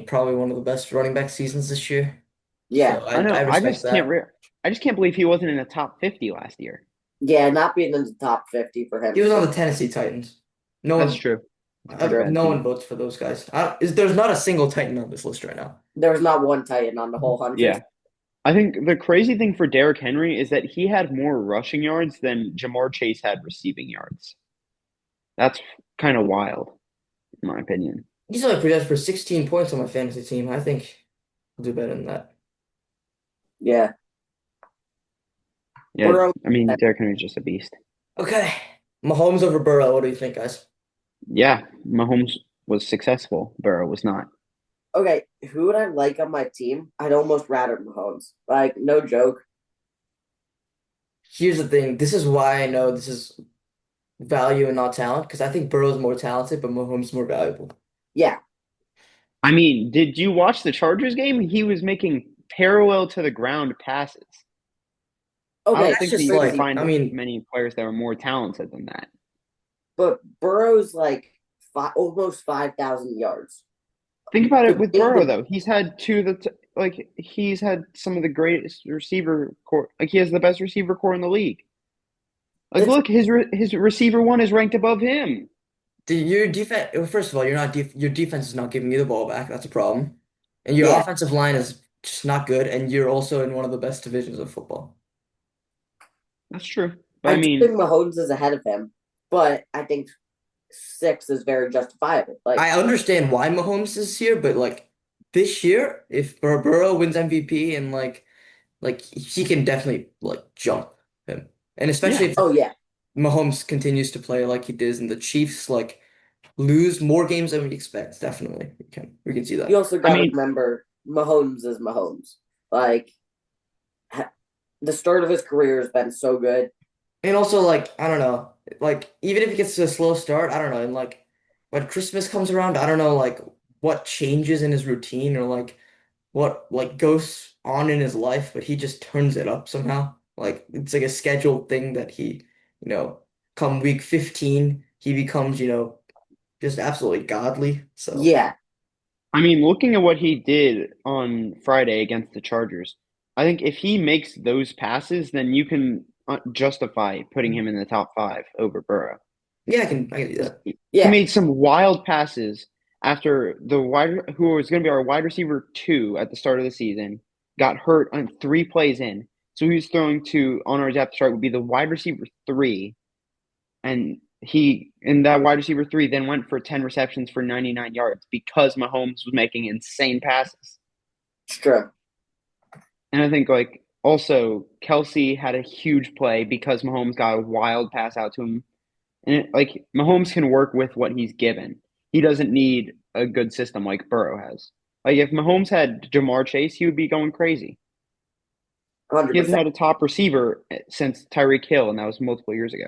probably one of the best running back seasons this year.
Yeah.
So
I know.
I respect that.
I just can't believe he wasn't in the top 50 last year.
Yeah, not being in the top 50 for him.
He was on the Tennessee Titans. No
That's
one,
true.
no one votes for those guys. There's not a single Titan on this list right now.
There was not one Titan on the whole 100.
Yeah. I think the crazy thing for Derrick Henry is that he had more rushing yards than Jamar Chase had receiving yards. That's kind of wild, in my opinion.
He's only projected for 16 points on my fantasy team. I think he'll do better than that.
Yeah.
Yeah,
Burrow,
I mean, Derrick Henry's just a beast.
Okay. Mahomes over Burrow. What do you think, guys?
Yeah, Mahomes was successful. Burrow was not.
okay, who would I like on my team? I'd almost rather Mahomes. Like, no joke.
Here's the thing. This is why I know this is value and not talent, because I think Burrow's more talented, but Mahomes is more valuable.
Yeah.
I mean, did you watch the Chargers game? He was making parallel to the ground passes. I
Okay,
don't
That's
think
just
that you
like,
could find
I mean,
many players that are more talented than that.
but Burrow's like almost 5,000 yards.
Think about it
The
with
thing
Burrow
that-
though. He's had he's had some of the greatest receiver core. Like he has the best receiver core in the league. Like
It's-
look, his receiver one is ranked above him.
Your defense, first of all, you're not def your defense is not giving you the ball back. That's a problem. And your
Yeah,
offensive line is just not good, and you're also in one of the best divisions of football.
That's true. But
I
I
do think
mean,
Mahomes is ahead of him, but I think six is very justifiable. Like,
I understand why Mahomes is here, but like this year, if Burrow wins MVP and like he can definitely like jump him. And especially
yeah.
if
oh yeah,
Mahomes continues to play like he did and the Chiefs like lose more games than we expect, definitely. We can see
you
that.
also
I
got to
mean,
remember Mahomes is Mahomes. Like, the start of his career has been so good.
And also like I don't know, like even if he gets to a slow start, I don't know, and like when Christmas comes around, I don't know like what changes in his routine or like what like goes on in his life, but he just turns it up somehow. Like it's like a scheduled thing that you know, come week 15, he becomes, just absolutely godly. So
Yeah.
looking at what he did on Friday against the Chargers, I think if he makes those passes, then you can justify putting him in the top five over Burrow.
yeah, I can do that.
He
Yeah.
made some wild passes after who was going to be our wide receiver two at the start of the season, got hurt on 3 plays in. So he was throwing to on our depth chart would be the wide receiver three, and that wide receiver three then went for 10 receptions for 99 yards because Mahomes was making insane passes.
It's true.
And I think like also Kelsey had a huge play because Mahomes got a wild pass out to him. And like Mahomes can work with what he's given. He doesn't need a good system like Burrow has. Like if Mahomes had Jamar Chase, he would be going crazy. He hasn't
100%.
had a top receiver since Tyreek Hill, and that was multiple years ago.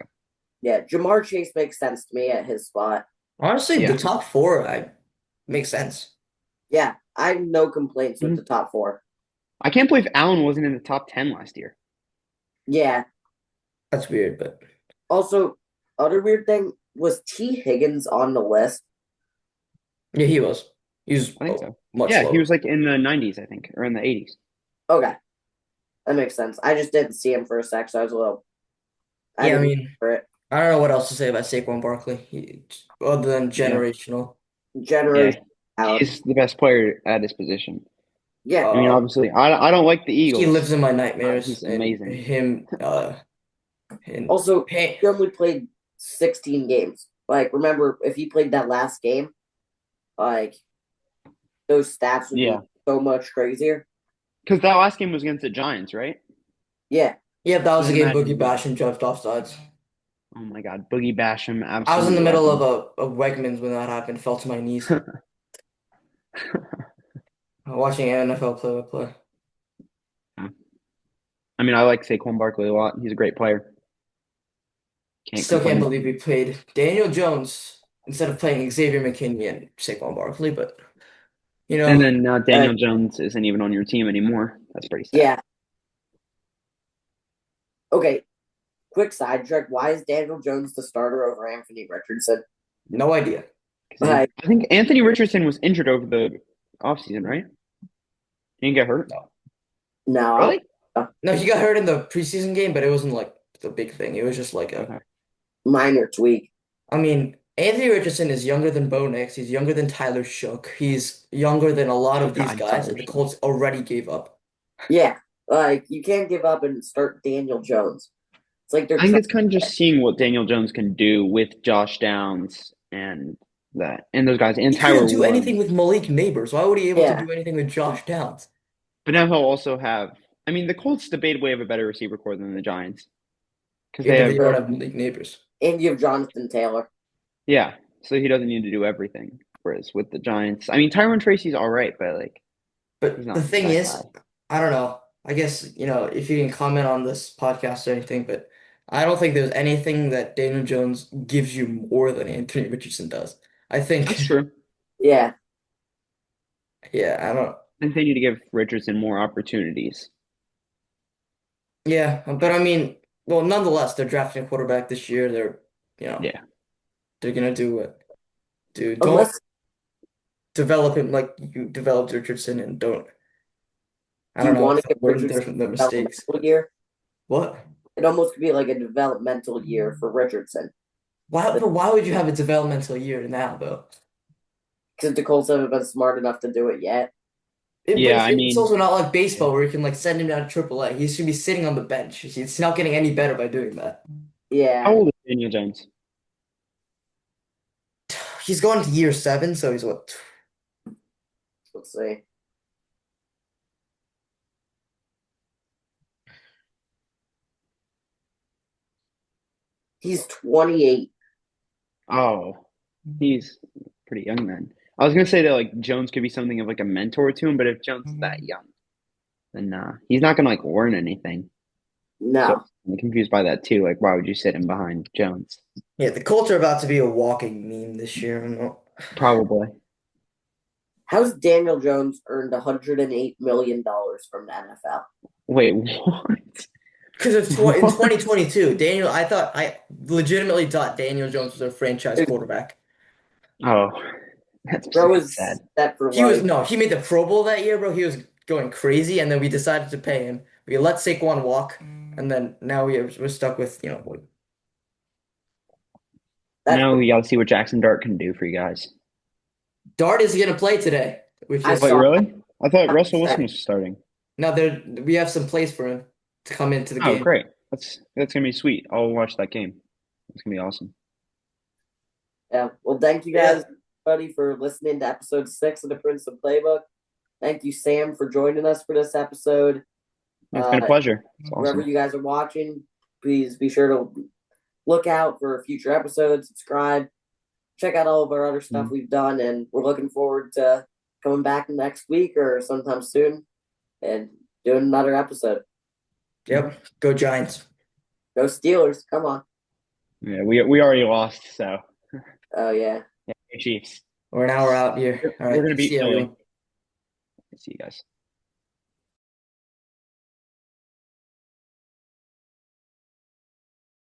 Yeah. Jamar Chase makes sense to me at his spot.
Honestly, the
Yeah.
top four I makes sense.
Yeah. I have no complaints with
Mhm.
the top four.
I can't believe Allen wasn't in the top 10 last year.
Yeah.
That's weird, but
Also, other weird thing was T. Higgins on the list.
yeah, he was. He was
I think so.
much
Yeah, he
lower.
was like in the 90s, I think, or in the 80s.
Okay. That makes sense. I just didn't see him for a sec, so I was a little. I
Yeah, I
didn't
mean,
for it.
I don't know what else to say about Saquon Barkley, other than
Yeah.
generational.
Yeah.
Generation talent.
He's the best player at his position.
Yeah.
Uh,
Obviously, I don't like the
he
Eagles.
lives in my nightmares,
He's
and
amazing.
him, and
Also,
pain.
he only played 16 games. Like, remember, if he played that last game, like, those stats would
Yeah.
be so much crazier.
Because that last game was against the Giants, right?
Yeah.
Yep, that was
Just
the game Boogie
imagine.
Basham jumped off sides.
Oh my God, Boogie Basham,
I was in
absolute
the middle of
legend.
a Wegmans when that happened, fell to my knees, watching NFL play-by-play.
I like Saquon Barkley a lot. He's a great player. Can't
Still can't
complain.
believe we played Daniel Jones instead of playing Xavier McKinney and Saquon Barkley, but you
And
know,
then now
Uh,
Daniel Jones isn't even on your team anymore. That's pretty sad.
yeah. Okay. Quick sidetrack. Why is Daniel Jones the starter over Anthony Richardson?
no idea.
Like,
I think Anthony Richardson was injured over the offseason, right? He didn't get hurt.
No.
no.
Really?
No, he got hurt in the preseason game, but it wasn't like the big thing. It was just like
Okay.
Minor tweak.
I mean, Anthony Richardson is younger than Bo Nix. He's younger than Tyler Shook. He's younger than a lot
Oh
of these
God,
guys,
Tyler
and the
Show.
Colts already gave up.
Yeah. Like, you can't give up and start Daniel Jones. It's like they're
I think
trying.
it's kind of just seeing what Daniel Jones can do with Josh Downs and those guys and
He couldn't
Tyler
do anything
Warren.
with Malik Neighbors. Why would he be able to
Yeah.
do anything with Josh Downs?
But now he'll also have. The Colts debatably have a better receiver core than the Giants because
Yeah,
they
but they
have.
don't have Malik Neighbors.
And you have Jonathan Taylor.
Yeah, so he doesn't need to do everything. Whereas with the Giants, Tyron Tracy's all right, but like he's
But the
not
thing
that guy.
is, I don't know. I guess, if you can comment on this podcast or anything, but I don't think there's anything that Daniel Jones gives you more than Anthony Richardson does. I think,
That's true.
Yeah.
yeah, I don't,
I think they need to give Richardson more opportunities.
yeah, but I mean, well, nonetheless, they're drafting a quarterback this year. You know,
Yeah,
they're gonna do what, do, don't
Unless
develop him like you developed Richardson and don't, I
do
don't
you
know,
want to give
learn
Richardson
their
a
mistakes,
developmental
but
year?
what?
It almost could be like a developmental year for Richardson.
But why would you have a developmental year now though?
because the Colts haven't been smart enough to do it yet.
But
Yeah, I
it's
mean,
also not like baseball where you can like send him down to AAA. He should be sitting on the bench. He's not getting any better by doing that.
how
Yeah,
old is Daniel Jones?
He's going to year 7, so he's what?
let's see. He's 28.
Oh, he's pretty young then. I was gonna say that like Jones could be something of like a mentor to him, but if Jones is that young, then he's not gonna like learn anything. So
No.
I'm confused by that too. Like, why would you sit him behind Jones?
Yeah, the Colts are about to be a walking meme this year.
Probably.
How's Daniel Jones earned $108 million from the NFL?
Wait, what?
Because in
What?
2022, I legitimately thought Daniel Jones was a franchise quarterback.
Oh, that's
Bro
pretty
was
sad.
set for
He was
like,
no, he made the Pro Bowl that year, bro. He was going crazy, and then we decided to pay him. We let Saquon walk, and then now we're stuck with
that's
Now we got to see what Jackson Dart can do for you guys.
Dart is going to play today, which
I
is
Wait,
saw
really? I thought Russell Wilson
that.
was starting.
now there we have some plays for him to come into the
Oh,
game.
great. That's gonna be sweet. I'll watch that game. It's gonna be awesome.
Yeah. Well, thank you
Yeah,
guys, everybody, for listening to episode 6 of the Princeton Playbook. Thank you, Sam, for joining us for this episode.
It's been a pleasure. It's
Wherever
awesome.
you guys are watching, please be sure to look out for future episodes, subscribe, check out all of our other stuff
Mhm.
we've done, and we're looking forward to coming back next week or sometime soon and doing another episode.
yep. Go Giants.
Go Steelers! Come on!
Yeah, we already lost, so
Oh yeah.
yeah, Chiefs.
We're an hour out here. All
We're gonna
right. See
beat
you,
Philly.
everyone.
See you guys.